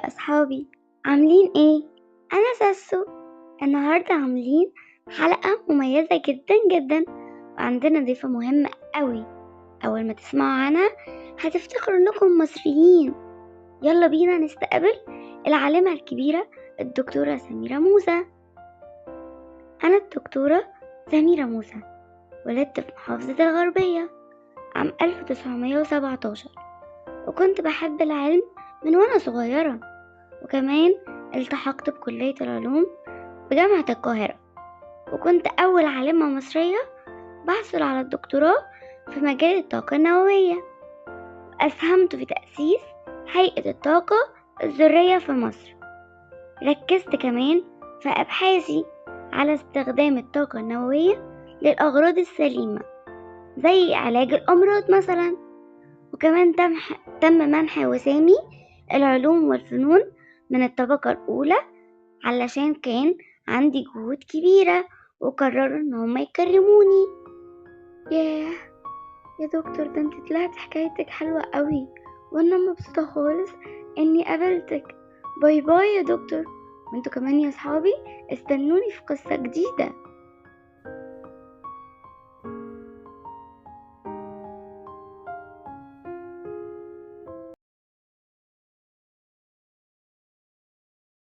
أصحابي، عاملين إيه؟ أنا ساسو. النهاردة عاملين حلقة مميزة جدا جدا، وعندنا ضيفة مهمة قوي. أول ما تسمعوا عنها هتفتكروا إنكم مصريين. يلا بينا نستقبل العالمة الكبيرة الدكتورة سميرة موسى. أنا الدكتورة سميرة موسى، ولدت في محافظة الغربية عام 1917، وكنت بحب العلم من وأنا صغيرة، وكمان التحقت بكلية العلوم بجامعة القاهرة، وكنت أول عالمة مصرية بحصل على الدكتوراه في مجال الطاقة النووية، وأسهمت في تأسيس هيئة الطاقة الذرية في مصر. ركزت كمان في أبحاثي على استخدام الطاقة النووية للأغراض السليمة زي علاج الأمراض مثلا، وكمان تم منح وسامي العلوم والفنون من الطبقة الأولى علشان كان عندي جهود كبيرة، وقرروا ان هما يكرموني. ياه يا دكتور، ده انت طلعت حكايتك حلوة قوي، وانا مبسوطة خالص اني قابلتك. باي باي يا دكتور، وانتوا كمان يا صحابي استنوني في قصة جديدة.